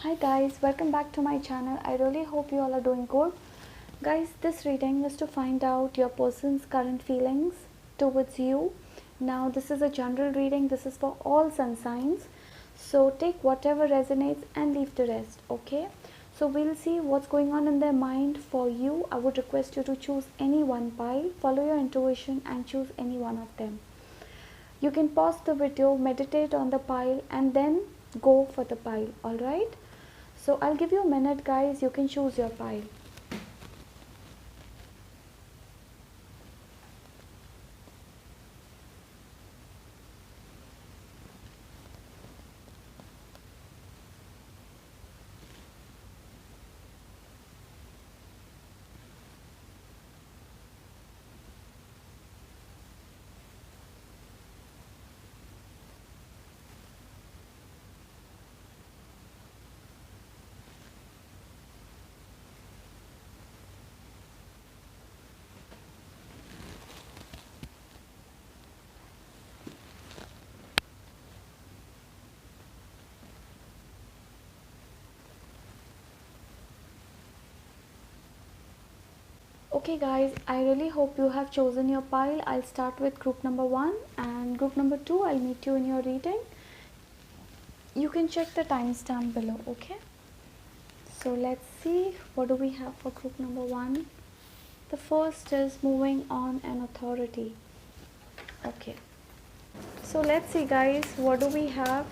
Hi guys, welcome back to my channel. I really hope you all are doing good. Guys, this reading is to find out your person's current feelings towards you. Now this is a general reading. This is for all sun signs. So take whatever resonates and leave the rest, okay? So we'll see what's going on in their mind for you. I would request you to choose any one pile, follow your intuition and choose any one of them. You can pause the video, meditate on the pile and then go for the pile, alright? So I'll give you a minute guys, you can choose your pile. Okay guys, I really hope you have chosen your pile. I'll start with group number 1 and group number 2. I'll meet you in your reading. You can check the timestamp below, okay? So let's see what do we have for group number 1. The first is moving on and authority. Okay. So let's see guys, what do we have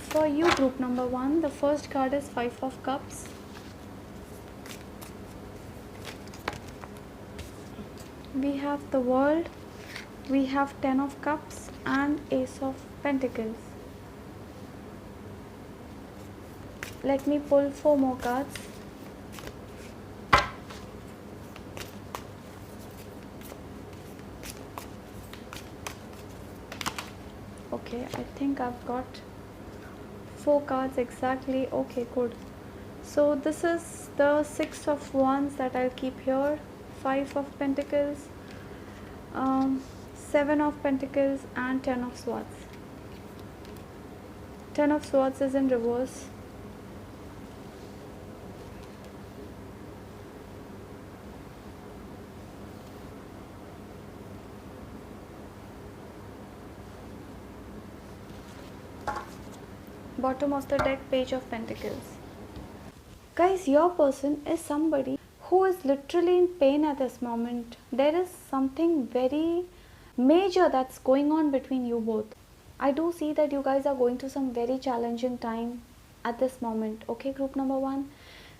for you group number 1. The first card is 5 of Cups. We have the World, we have 10 of Cups and Ace of Pentacles. Let me pull 4 more cards. Okay, I think I've got 4 cards exactly. Okay, good. So this is the 6 of Wands that I'll keep here, 5 of Pentacles, 7 of Pentacles and 10 of Swords. 10 of Swords is in reverse. Bottom of the deck, Page of Pentacles. Guys, your person is somebody who is literally in pain at this moment. There is something very major that's going on between you both. I do see that you guys are going through some very challenging time at this moment. Okay, group number 1.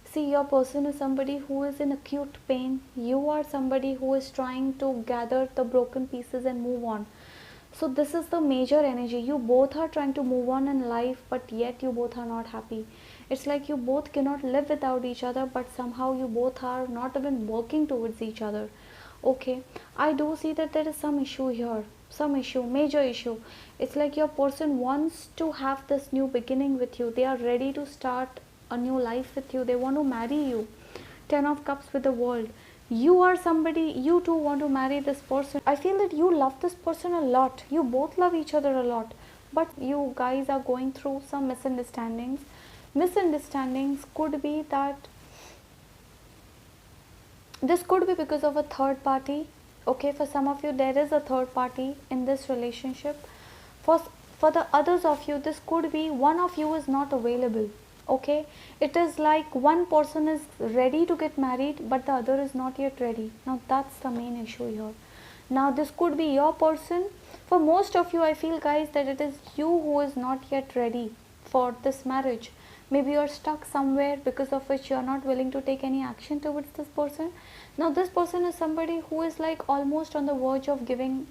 See, your person is somebody who is in acute pain. You are somebody who is trying to gather the broken pieces and move on. So this is the major energy. You both are trying to move on in life, but yet you both are not happy. It's like you both cannot live without each other, but somehow you both are not even working towards each other. Okay, I do see that there is some issue here, some issue, major issue. It's like your person wants to have this new beginning with you. They are ready to start a new life with you. They want to marry you. 10 of Cups with the World. You are somebody, you too want to marry this person. I feel that you love this person a lot. You both love each other a lot, but you guys are going through some misunderstandings. Misunderstandings could be that this could be because of a third party. Okay, for some of you there is a third party in this relationship. For the others of you, this could be one of you is not available. Okay, it is like one person is ready to get married but the other is not yet ready. Now that's the main issue here. Now this could be your person. For most of you, I feel guys that it is you who is not yet ready for this marriage. Maybe you are stuck somewhere because of which you are not willing to take any action towards this person. Now this person is somebody who is like almost on the verge of giving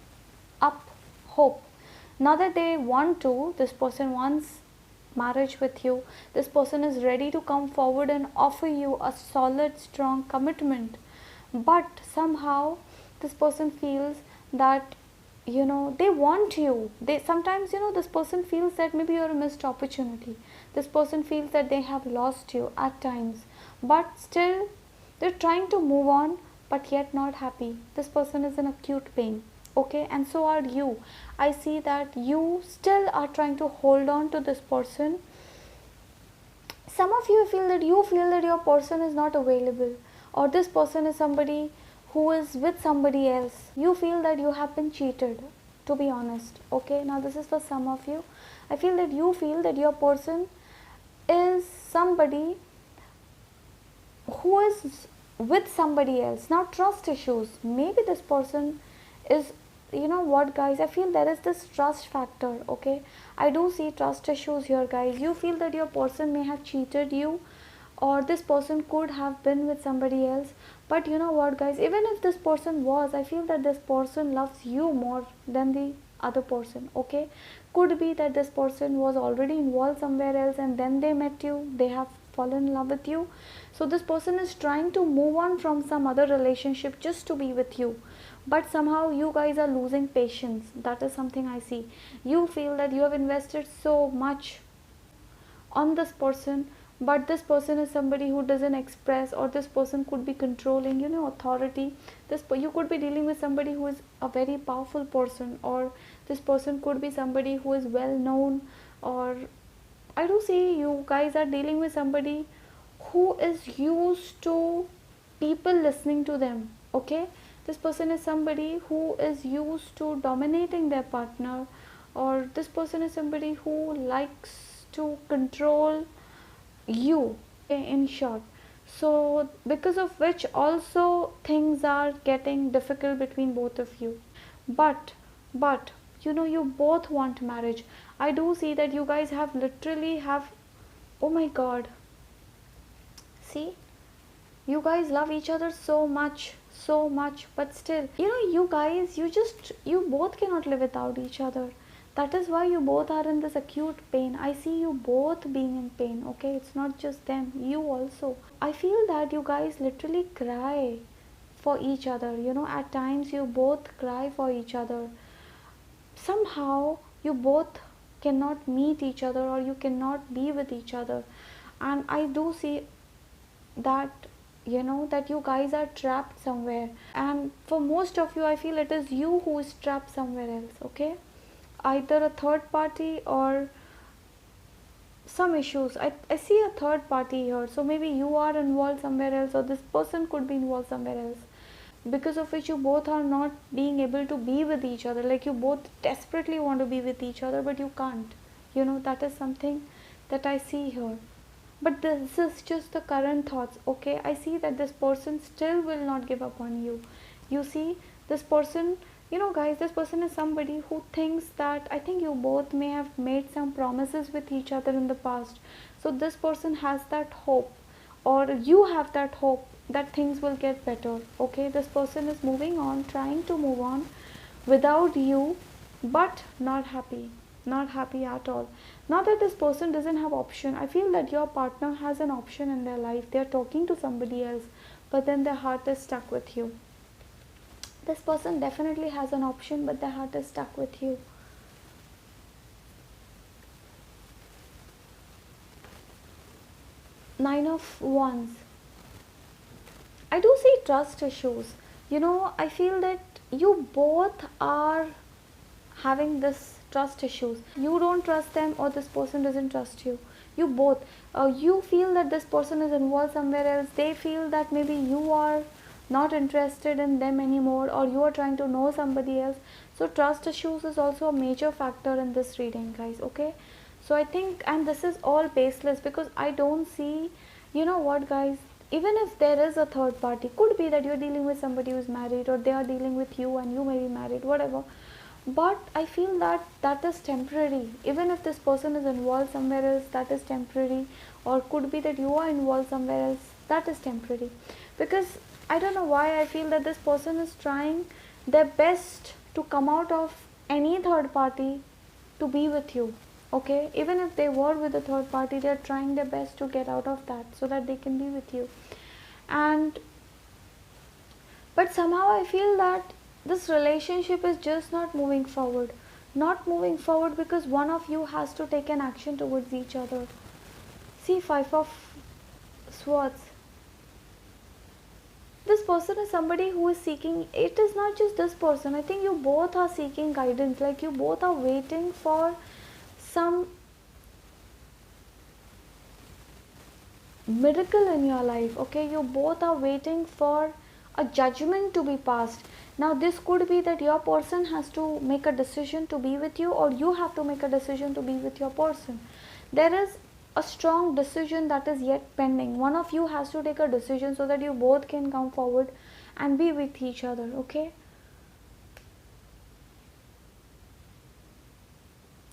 up hope. Now that they want to, this person wants marriage with you. This person is ready to come forward and offer you a solid, strong commitment. But somehow this person feels that they want you. They sometimes this person feels that maybe you're a missed opportunity. This person feels that they have lost you at times, but still they're trying to move on, but yet not happy. This person is in acute pain. Okay, and so are you. I see that you still are trying to hold on to this person Some of you feel that your person is not available, or this person is somebody who is with somebody else. You feel that you have been cheated, to be honest. Okay, now this is for some of you. I feel that you feel that your person is somebody who is with somebody else. Now trust issues, maybe this person is, you know what guys, I feel there is this trust factor. Okay, I do see trust issues here guys. You feel that your person may have cheated you, or this person could have been with somebody else. But you know what guys, even if this person was, I feel that this person loves you more than the other person. Okay, could be that this person was already involved somewhere else and then they met you, they have fallen in love with you. So this person is trying to move on from some other relationship just to be with you, but somehow you guys are losing patience. That is something I see. You feel that you have invested so much on this person, but this person is somebody who doesn't express, or this person could be controlling, you know, authority. You could be dealing with somebody who is a very powerful person, or this person could be somebody who is well known, or I do see you guys are dealing with somebody who is used to people listening to them. Okay, this person is somebody who is used to dominating their partner, or this person is somebody who likes to control you, okay, in short. So because of which also things are getting difficult between both of you. But you know, you both want marriage. I do see that you guys have literally have, oh my god, see, you guys love each other so much, but still, you know, you guys, you both cannot live without each other. That is why you both are in this acute pain. I see you both being in pain. Okay, it's not just them, you also. I feel that you guys literally cry for each other. You know, at times you both cry for each other. Somehow you both cannot meet each other, or you cannot be with each other. And I do see that, you know, that you guys are trapped somewhere, and for most of you I feel it is you who is trapped somewhere else. Okay, either a third party or some issues. I see a third party here, so maybe you are involved somewhere else, or this person could be involved somewhere else, because of which you both are not being able to be with each other. Like, you both desperately want to be with each other, but you can't. You know, that is something that I see here. But this is just the current thoughts. Okay, I see that this person still will not give up on you. You see, this person, you know guys, this person is somebody who thinks that, I think you both may have made some promises with each other in the past. So this person has that hope, or you have that hope that things will get better. Okay, this person is moving on, trying to move on without you, but not happy at all. Not that this person doesn't have option. I feel that your partner has an option in their life. They are talking to somebody else, but then their heart is stuck with you. This person definitely has an option, but their heart is stuck with you. Nine of Wands. I do see trust issues. You know, I feel that you both are having this trust issues. You don't trust them, or this person doesn't trust you. You both, you feel that this person is involved somewhere else. They feel that maybe you are not interested in them anymore, or you are trying to know somebody else. So trust issues is also a major factor in this reading, guys. Okay, so I think, and this is all baseless, because I don't see, you know what guys, even if there is a third party, could be that you're dealing with somebody who's married, or they are dealing with you and you may be married, whatever. But I feel that that is temporary. Even if this person is involved somewhere else, that is temporary. Or could be that you are involved somewhere else, that is temporary. Because I don't know why I feel that this person is trying their best to come out of any third party to be with you. Okay, even if they were with a third party, they are trying their best to get out of that so that they can be with you. And but somehow I feel that this relationship is just not moving forward. Not moving forward because one of you has to take an action towards each other. See, Five of Swords. This person is somebody who is seeking, it is not just this person. I think you both are seeking guidance. Like, you both are waiting for some miracle in your life. Okay, you both are waiting for a judgment to be passed. Now this could be that your person has to make a decision to be with you, or you have to make a decision to be with your person. There is a strong decision that is yet pending. One of you has to take a decision so that you both can come forward and be with each other. Okay,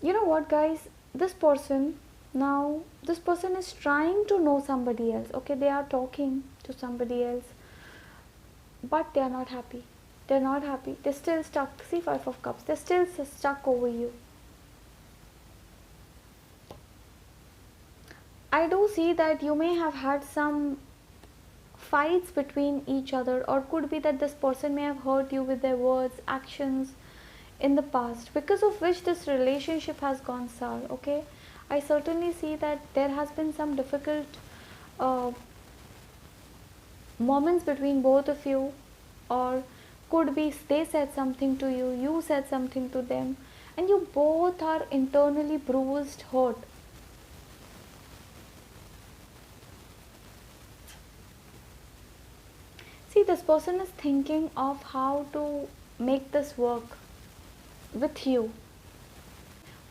you know what, guys, this person, now this person is trying to know somebody else. Okay, they are talking to somebody else, but they are not happy. They're not happy, they're still stuck. See, five of cups, they're still stuck over you. I do see that you may have had some fights between each other, or could be that this person may have hurt you with their words, actions in the past, because of which this relationship has gone sour. Okay, I certainly see that there has been some difficult uh, moments between both of you, or could be they said something to you, you said something to them, and you both are internally bruised, hurt. See, this person is thinking of how to make this work with you.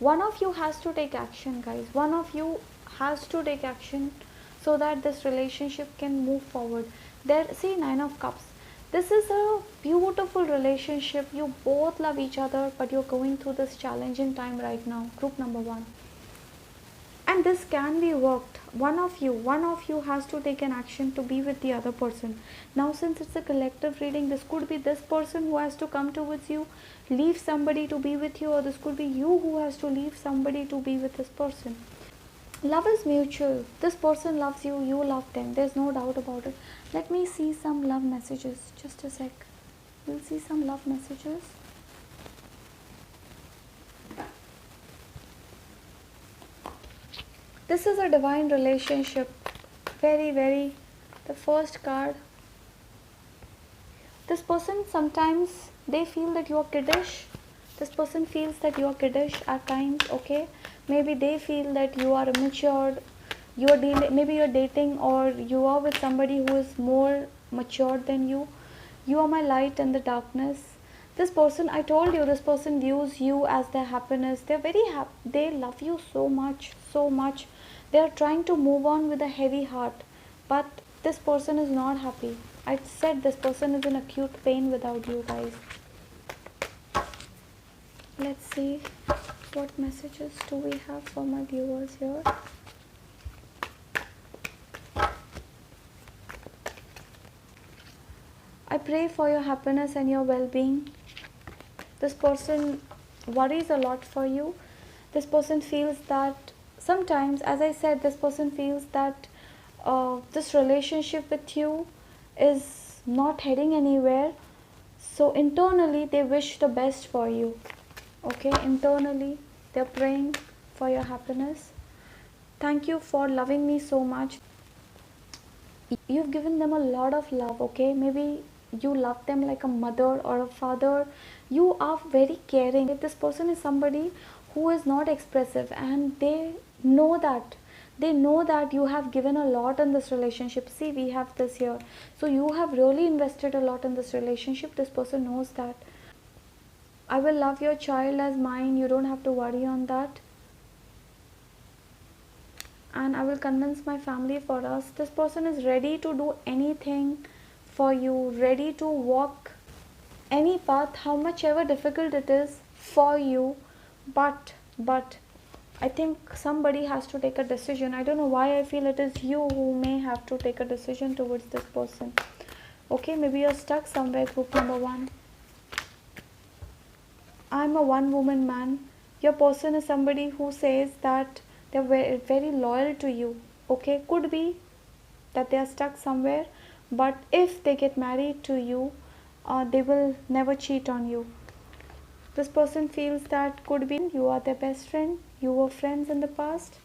One of you has to take action, guys. One of you has to take action so that this relationship can move forward. There, see, nine of cups, this is a beautiful relationship. You both love each other, but you're going through this challenging time right now, group number one, and this can be worked. One of you has to take an action to be with the other person. Now, since it's a collective reading, this could be this person who has to come towards you, leave somebody to be with you, or this could be you who has to leave somebody to be with this person. Love is mutual. This person loves you, you love them, there's no doubt about it. Let me see some love messages, just a sec. We'll see some love messages. This is a divine relationship. Very, the first card. This person, sometimes they feel that you are kiddish. This person feels that you are kiddish at times. Okay, maybe they feel that you are immature. You are maybe you're dating, or you are with somebody who is more mature than you. You are my light in the darkness. This person, I told you, this person views you as their happiness. They're very happy. They love you so much, so much. They are trying to move on with a heavy heart, but this person is not happy. I said this person is in acute pain without you, guys. Let's see what messages do we have for my viewers here. I pray for your happiness and your well-being. This person worries a lot for you. This person feels that sometimes, as I said, this person feels that this relationship with you is not heading anywhere. So internally they wish the best for you. Okay, internally they're praying for your happiness. Thank you for loving me so much. You've given them a lot of love. Okay, maybe you love them like a mother or a father. You are very caring. This person is somebody who is not expressive, and they know that you have given a lot in this relationship. See, we have this here, so you have really invested a lot in this relationship. This person knows that. I will love your child as mine, you don't have to worry on that. And I will convince my family for us. This person is ready to do anything for you, ready to walk any path, how much ever difficult it is for you. But I think somebody has to take a decision. I don't know why I feel it is you who may have to take a decision towards this person. Okay, maybe you're stuck somewhere, group number one. I'm a one woman man. Your person is somebody who says that they're very, very loyal to you. Okay, could be that they are stuck somewhere, but if they get married to you, they will never cheat on you. This person feels that could be you are their best friend, you were friends in the past.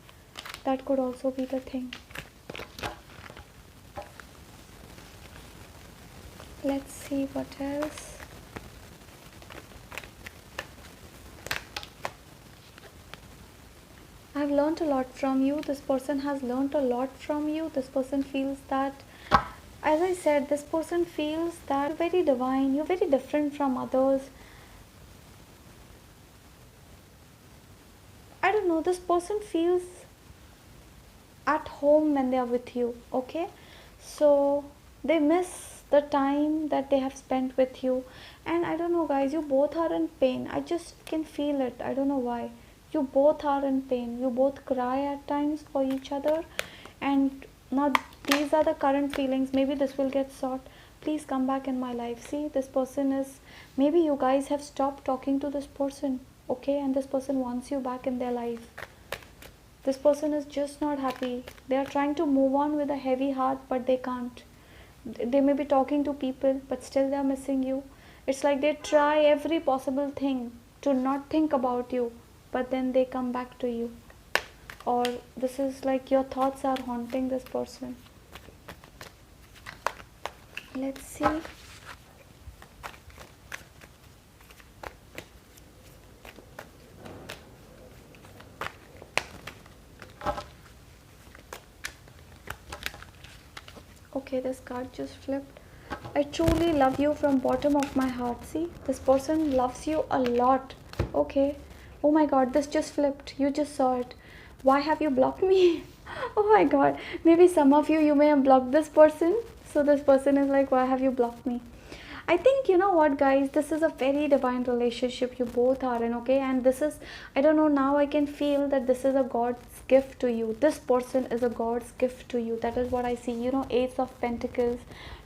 That could also be the thing. Let's see what else. I have learned a lot from you. This person has learned a lot from you. This person feels that, as I said, this person feels that you're very divine, you're very different from others. I don't know, this person feels at home when they are with you, okay? So they miss the time that they have spent with you. And I don't know, guys, you both are in pain. I just can feel it. I don't know why. You both are in pain. You both cry at times for each other. And now these are the current feelings. Maybe this will get sorted. Please come back in my life. See, this person is, maybe you guys have stopped talking to this person, okay? And this person wants you back in their life. This person is just not happy. They are trying to move on with a heavy heart, but they can't. They may be talking to people, but still they are missing you. It's like they try every possible thing to not think about you, but then they come back to you. Or this is like your thoughts are haunting this person. Let's see. Okay, this card just flipped. I truly love you from bottom of my heart. See, this person loves you a lot. Okay. Oh my god, this just flipped. You just saw it. Why have you blocked me? Oh my god. Maybe some of you may have blocked this person. So this person is like, why have you blocked me? I think, you know what, guys, this is a very divine relationship you both are in, okay? And this is, I don't know, now I can feel that this is a God's gift to you. This person is a God's gift to you. That is what I see. You know, Ace of Pentacles,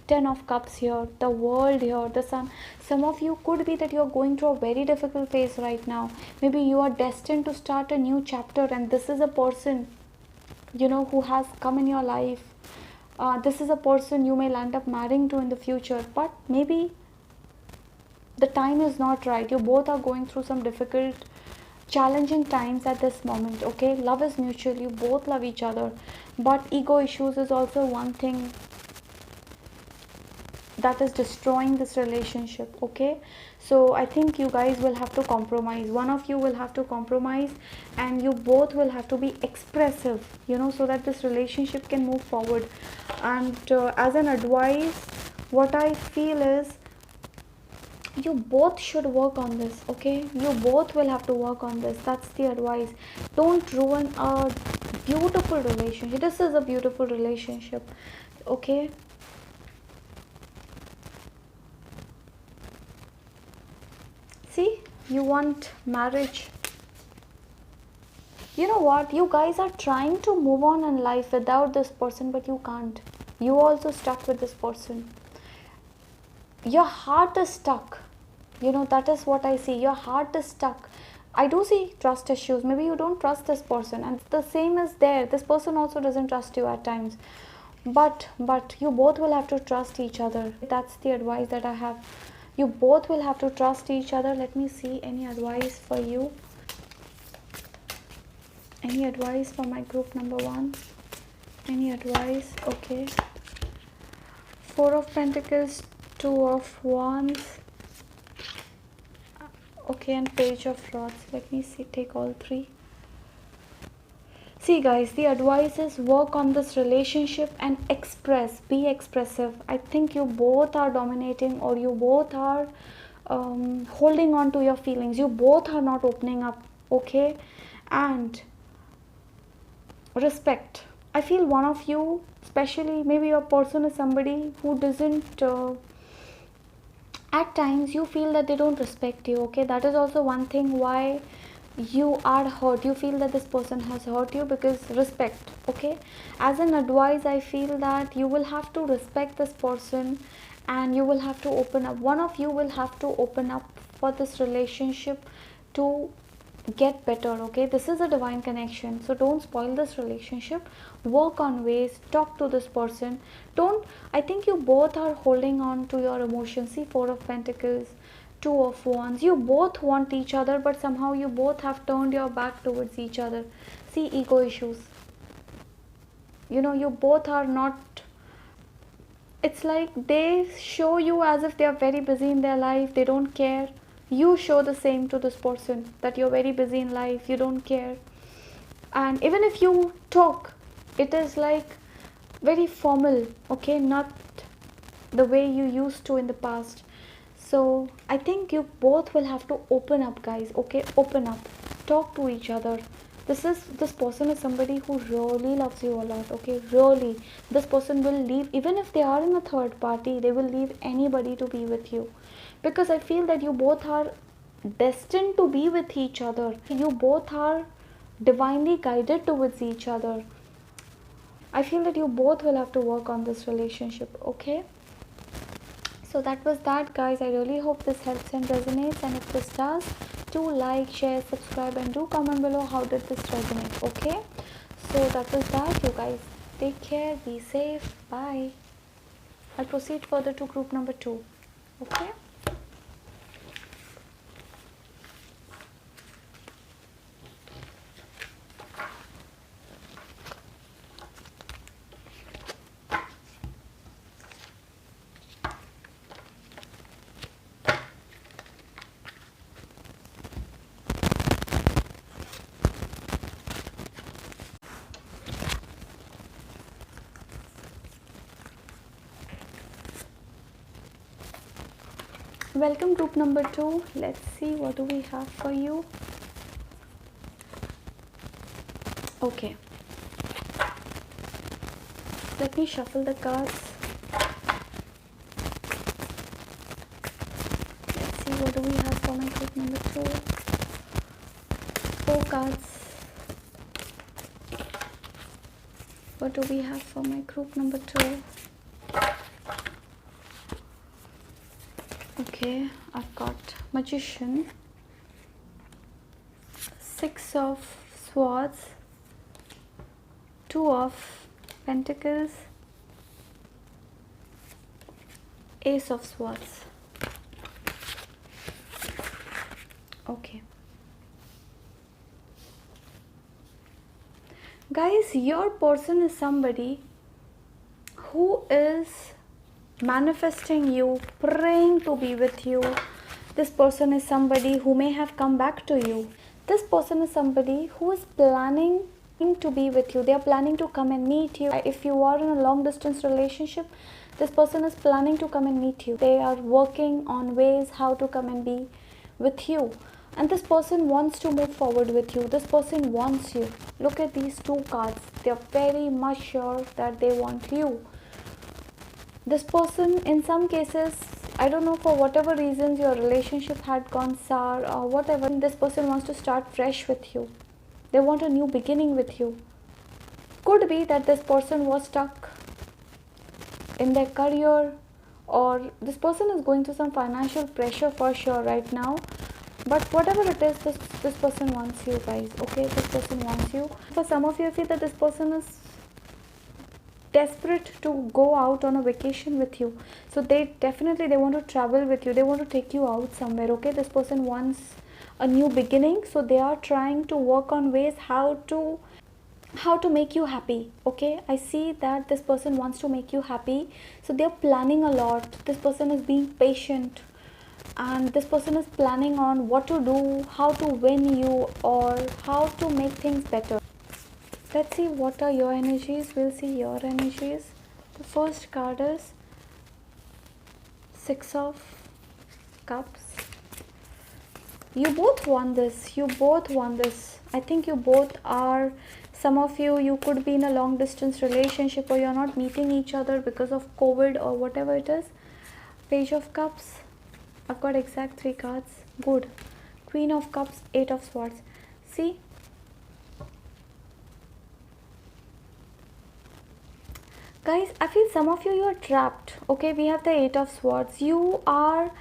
10 of Cups here, the World here, the Sun. Some of you could be that you're going through a very difficult phase right now. Maybe you are destined to start a new chapter, and this is a person, you know, who has come in your life. This is a person you may land up marrying to in the future, but maybe the time is not right. You both are going through some difficult, challenging times at this moment, okay? Love is mutual. You both love each other, but ego issues is also one thing that is destroying this relationship, okay? So I think you guys will have to compromise. One of you will have to compromise, and you both will have to be expressive, you know, so that this relationship can move forward. And as an advice, what I feel is you both should work on this, okay? You both will have to work on this. That's the advice. Don't ruin a beautiful relationship. This is a beautiful relationship, okay? See, you want marriage. You know what? You guys are trying to move on in life without this person, but you can't. You also stuck with this person. Your heart is stuck. You know, that is what I see. Your heart is stuck. I do see trust issues. Maybe you don't trust this person, and the same is there. This person also doesn't trust you at times. But you both will have to trust each other. That's the advice that I have. You both will have to trust each other. Let me see any advice for you. Any advice for my group number 1? Any advice? Okay. 4 of Pentacles, 2 of Wands. Okay, and Page of Rods. Let me see, take all 3. See, guys, the advice is work on this relationship and express. Be expressive. I think you both are dominating, or you both are holding on to your feelings. You both are not opening up, okay? And respect. I feel one of you, especially maybe your person is somebody who doesn't, at times you feel that they don't respect you, okay? That is also one thing why you are hurt. You feel that this person has hurt you, because respect, okay? As an advice, I feel that you will have to respect this person, and you will have to open up. One of you will have to open up for this relationship to get better, okay? This is a divine connection, so don't spoil this relationship. Work on ways, talk to this person. Don't, I think you both are holding on to your emotions. See, 4 of Pentacles, 2 of Wands. You both want each other, but somehow you both have turned your back towards each other. See, ego issues. You know, you both are not, it's like they show you as if they are very busy in their life, they don't care. You show the same to this person, that you're very busy in life, you don't care. and even if you talk, it is like very formal, okay, not the way you used to in the past. So I think you both will have to open up, guys, okay? Open up, talk to each other. This person is somebody who really loves you a lot, okay? Really, this person will leave, even if they are in a third party, they will leave anybody to be with you, because I feel that you both are destined to be with each other. You both are divinely guided towards each other. I feel that you both will have to work on this relationship, okay? So that was that, guys. I really hope this helps and resonates, and if this does, do like, share, subscribe, and do comment below how did this resonate, okay? So that was that, you guys. Take care, be safe, bye. I'll proceed further to group number 2, okay? Welcome group number 2. Let's see what do we have for you. Okay, let me shuffle the cards. Let's see what do we have for my group number 2. 4 cards. What do we have for my group number 2? Okay, I've got Magician, 6 of Swords, 2 of Pentacles, Ace of Swords. Okay. Guys, your person is somebody who is manifesting you, praying to be with you. This person is somebody who may have come back to you. This person is somebody who is planning to be with you. They are planning to come and meet you. If you are in a long distance relationship, this person is planning to come and meet you. They are working on ways how to come and be with you, and this person wants to move forward with you. This person wants you. Look at these 2 cards. They are very much sure that they want you. This person, in some cases, I don't know, for whatever reasons your relationship had gone sour or whatever, this person wants to start fresh with you. They want a new beginning with you. Could be that this person was stuck in their career, or this person is going through some financial pressure for sure right now. But whatever it is, this person wants you, guys, okay? This person wants you. For some of you, I feel that this person is desperate to go out on a vacation with you. So they want to travel with you. They want to take you out somewhere, okay? This person wants a new beginning, so they are trying to work on ways how to make you happy, okay? I see that this person wants to make you happy, so they're planning a lot. This person is being patient, and this person is planning on what to do, how to win you, or how to make things better. Let's see what are your energies. We'll see your energies. The first card is 6 of Cups. You both want this. You both want this. I think you both are, some of you could be in a long distance relationship, or you're not meeting each other because of COVID or whatever it is. Page of Cups. I've got exact 3 cards. Good. Queen of Cups, 8 of Swords. See? Guys, I feel some of you are trapped. Okay, we have the 8 of Swords. You are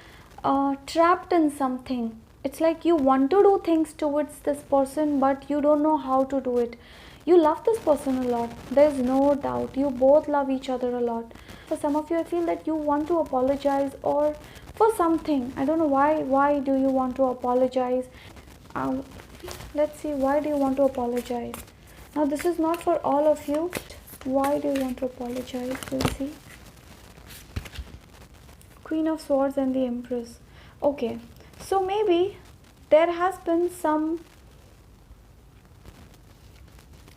trapped in something. It's like you want to do things towards this person, but you don't know how to do it. You love this person a lot. There's no doubt. You both love each other a lot. For some of you, I feel that you want to apologize, or for something. I don't know why. Why do you want to apologize? Let's see. Why do you want to apologize? Now, this is not for all of you. Why do you want to apologize? We'll see. Queen of Swords and the Empress. Okay, so maybe there has been some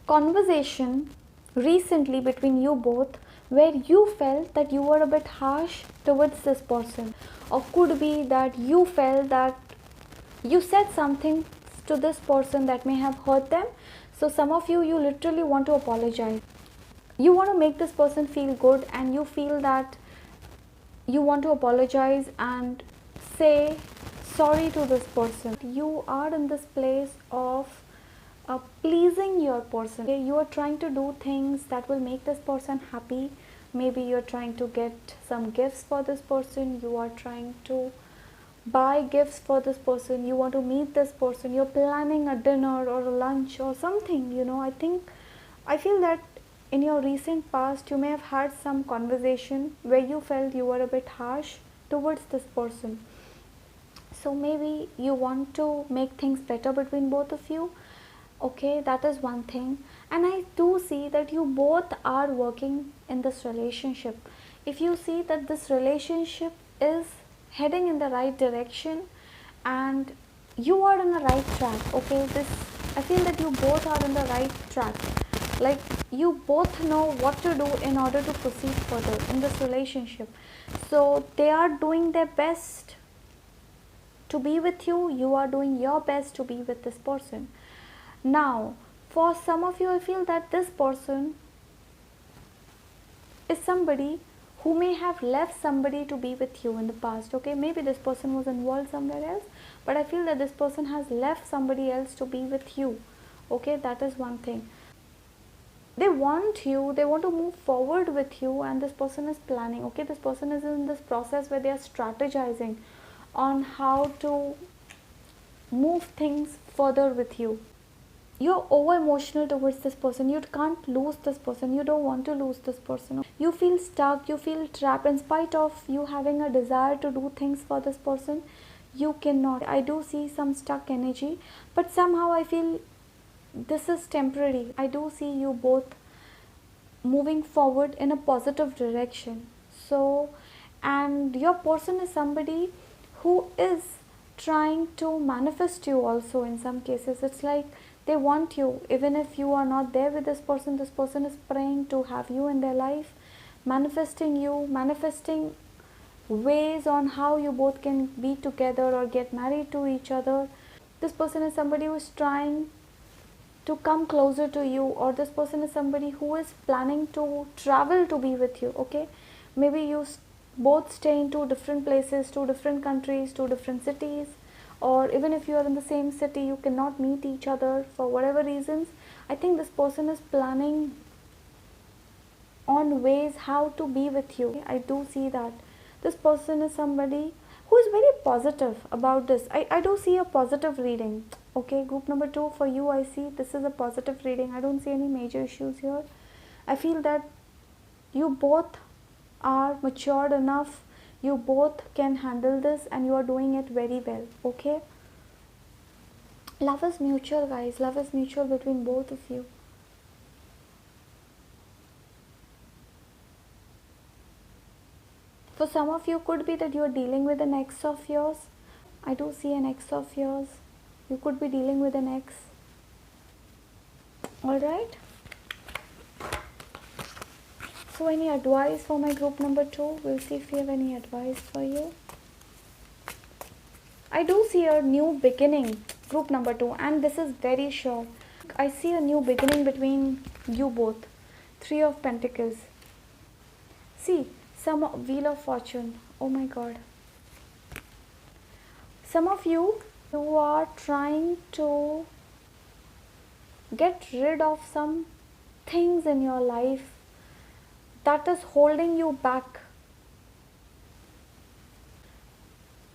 conversation recently between you both where you felt that you were a bit harsh towards this person, or could be that you felt that you said something to this person that may have hurt them. So some of you literally want to apologize, you want to make this person feel good, and you feel that you want to apologize and say sorry to this person. You are in this place of pleasing your person. Okay? You are trying to do things that will make this person happy. Maybe you're trying to get some gifts for this person, you are trying to buy gifts for this person, you want to meet this person, you're planning a dinner or a lunch or something. I feel that in your recent past you may have had some conversation where you felt you were a bit harsh towards this person. So maybe you want to make things better between both of you. Okay, that is one thing. And I do see that you both are working in this relationship. If you see that this relationship is heading in the right direction and you are on the right track, okay, this, I feel that you both are on the right track. Like, you both know what to do in order to proceed further in this relationship. So they are doing their best to be with you, you are doing your best to be with this person. Now, for some of you, I feel that this person is somebody who may have left somebody to be with you in the past. Okay, maybe this person was involved somewhere else, but I feel that this person has left somebody else to be with you. Okay, that is one thing. They want you, they want to move forward with you, and this person is planning. Okay, this person is in this process where they are strategizing on how to move things further with you. You're over emotional towards this person, you can't lose this person, you don't want to lose this person, you feel stuck, you feel trapped. In spite of you having a desire to do things for this person, you cannot. I do see some stuck energy, but somehow I feel this is temporary. I do see you both moving forward in a positive direction. So, and your person is somebody who is trying to manifest you also. In some cases it's like they want you, even if you are not there with this person is praying to have you in their life, manifesting you, manifesting ways on how you both can be together or get married to each other. This person is somebody who is trying to come closer to you, or this person is somebody who is planning to travel to be with you. Okay, maybe you both stay in two different places, two different countries, two different cities, or even if you are in the same city, you cannot meet each other for whatever reasons. I think this person is planning on ways how to be with you. I do see that this person is somebody who is very positive about this. I do see a positive reading. Okay, group number 2, for you I see this is a positive reading. I don't see any major issues here. I feel that you both are matured enough, you both can handle this, and you are doing it very well. Okay, love is mutual, guys. Love is mutual between both of you. For some of you, could be that you are dealing with an ex of yours. I do see an ex of yours. You could be dealing with an ex. Alright. So any advice for my group number 2? We'll see if we have any advice for you. I do see a new beginning, group number 2, and this is very sure. I see a new beginning between you both. 3 of Pentacles. See, some Wheel of Fortune. Oh my god. Some of you are trying to get rid of some things in your life that is holding you back,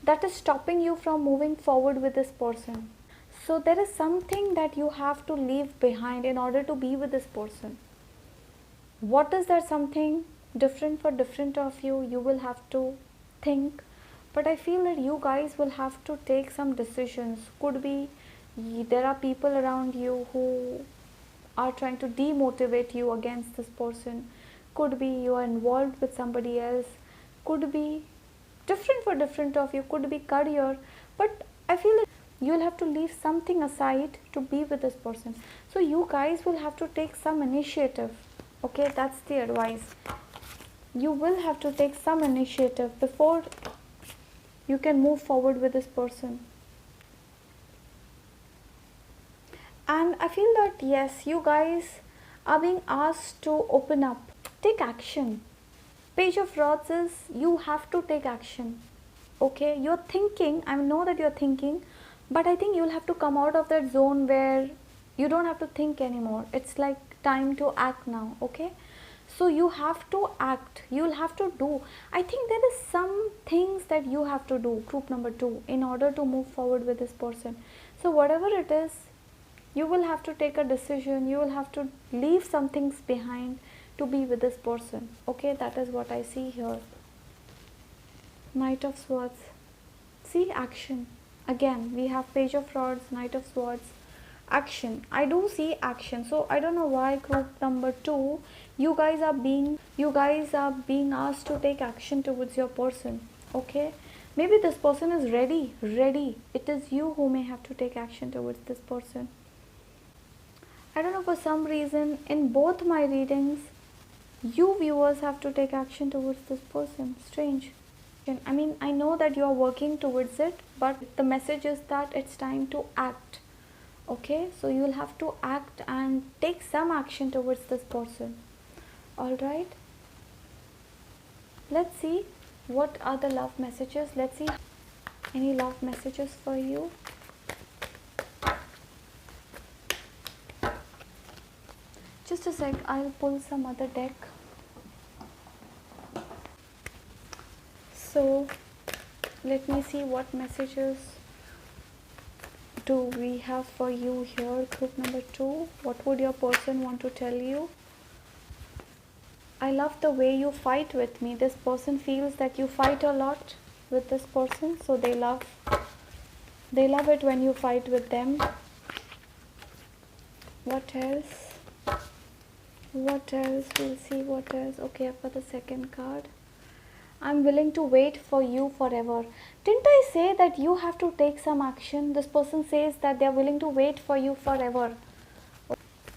that is stopping you from moving forward with this person. So there is something that you have to leave behind in order to be with this person. What is that something? Different for different of you, you will have to think, but I feel that you guys will have to take some decisions. Could be there are people around you who are trying to demotivate you against this person. Could be you are involved with somebody else. Could be different for different of you. Could be career, but I feel that You'll have to leave something aside to be with this person. So you guys will have to take some initiative. Okay, that's the advice. You will have to take some initiative before you can move forward with this person. And I feel that yes, you guys are being asked to open up. Take action. Page of Rods is you have to take action. Okay, you're thinking, I know that you're thinking, but I think you'll have to come out of that zone where you don't have to think anymore. It's like time to act now. Okay, so you have to act, you'll have to do. I think there is some things that you have to do, group number 2, in order to move forward with this person. So whatever it is, you will have to take a decision, you will have to leave some things behind to be with this person. Okay, that is what I see here. Knight of Swords. See, action. Again, we have Page of Rods, Knight of Swords. Action. I do see action. So I don't know why group number 2, you guys are being asked to take action towards your person. Okay, maybe this person is ready. It is you who may have to take action towards this person. I don't know, for some reason in both my readings, you viewers have to take action towards this person. Strange. I mean, I know that you are working towards it, but the message is that it's time to act. Okay, so you will have to act and take some action towards this person. Alright, let's see what are the love messages. Let's see any love messages for you. Just a sec, I'll pull some other deck. So let me see what messages do we have for you here, group number 2. What would your person want to tell you? I love the way you fight with me. This person feels that you fight a lot with this person, so they love it when you fight with them. What else? We'll see what else. Okay, I've got the second card. I'm willing to wait for you forever. Didn't I say that you have to take some action? This person says that they're willing to wait for you forever.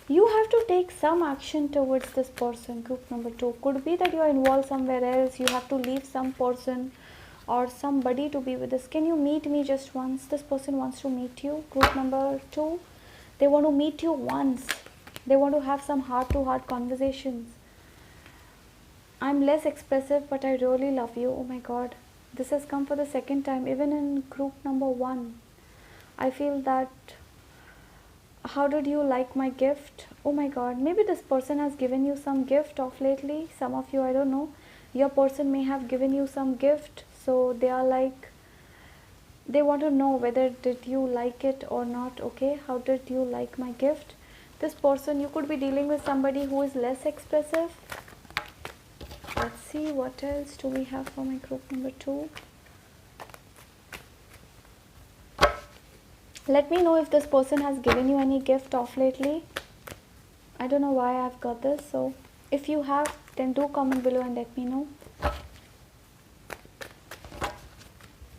You have to take some action towards this person, group number 2. Could be that you're involved somewhere else. You have to leave some person or somebody to be with this. Can you meet me just once? This person wants to meet you, group number 2. They want to meet you once. They want to have some heart-to-heart conversations. I'm less expressive, but I really love you. Oh my god, this has come for the second time. Even in group number 1, I feel that, how did you like my gift? Oh my god, maybe this person has given you some gift of lately. Some of you, I don't know, your person may have given you some gift, so they are like, they want to know whether did you like it or not. Okay, how did you like my gift? This person, you could be dealing with somebody who is less expressive. Let's see what else do we have for my group number 2. Let me know if this person has given you any gift of lately. I don't know why I've got this, so if you have, then do comment below and let me know.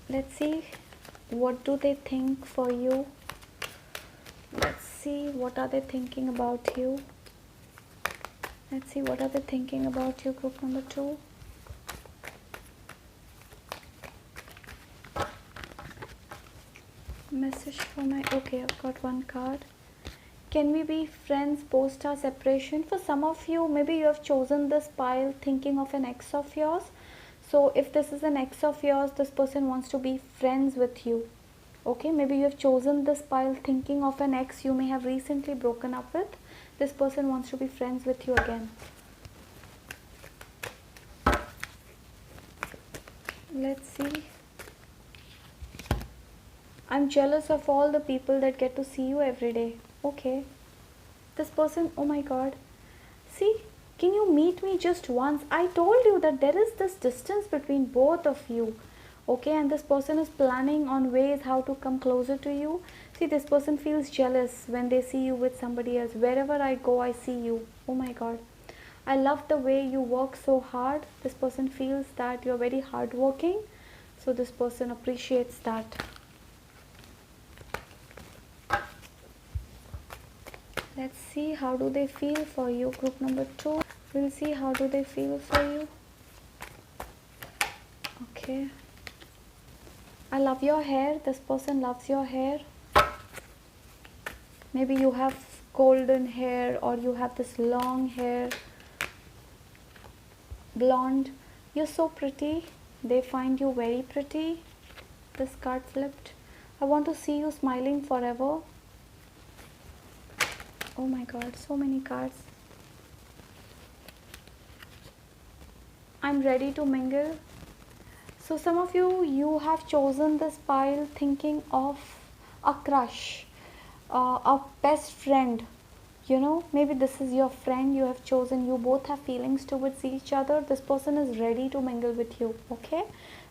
Let's see what do they think for you. Let's see what are they thinking about you. Let's see what are they thinking about you, group number 2. Message for my, okay, I've got one card. Can we be friends post our separation? For some of you, maybe you have chosen this pile thinking of an ex of yours. So if this is an ex of yours, this person wants to be friends with you. Okay, maybe you have chosen this pile thinking of an ex you may have recently broken up with. This person wants to be friends with you again. Let's see. I'm jealous of all the people that get to see you every day. Okay. This person, oh my god. See, can you meet me just once? I told you that there is this distance between both of you. Okay, and this person is planning on ways how to come closer to you. See, this person feels jealous when they see you with somebody else. Wherever I go, I see you. Oh my god. I love the way you work so hard. This person feels that you're very hardworking. So this person appreciates that. Let's see how do they feel for you. Group number 2, we'll see how do they feel for you. Okay. I love your hair. This person loves your hair. Maybe you have golden hair, or you have this long hair, blonde. You're so pretty. They find you very pretty. This card flipped. I want to see you smiling forever. Oh my god, so many cards. I'm ready to mingle. So some of you have chosen this pile thinking of a crush, a best friend. You know, maybe this is your friend you have chosen. You both have feelings towards each other. This person is ready to mingle with you. Okay,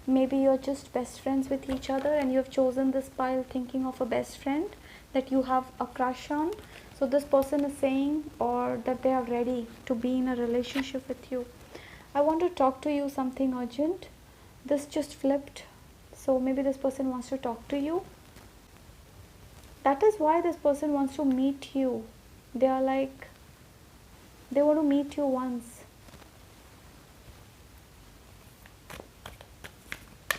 maybe you're just best friends with each other, and you have chosen this pile thinking of a best friend that you have a crush on. So this person is saying, or that they are ready to be in a relationship with you. I want to talk to you something urgent. This just flipped, so maybe this person wants to talk to you. That is why this person wants to meet you. They are like, they want to meet you once.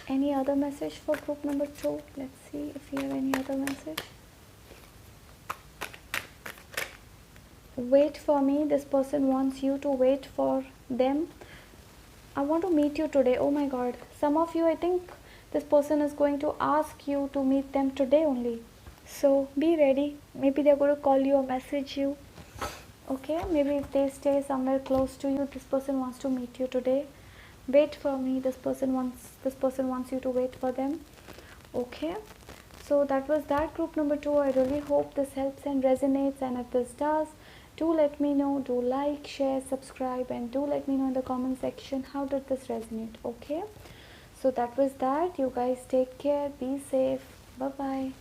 Any other message for group number 2? Let's see if we have any other message. Wait for me. This person wants you to wait for them. I want to meet you today. Oh my god. Some of you, I think this person is going to ask you to meet them today only. So be ready. Maybe they're going to call you or message you. Okay, maybe if they stay somewhere close to you, this person wants to meet you today. Wait for me. This person wants you to wait for them. Okay. So that was that, group number 2. I really hope this helps and resonates, and if this does, do let me know. Do like, share, subscribe, and do let me know in the comment section how did this resonate. Okay, so that was that. You guys take care, be safe, bye bye.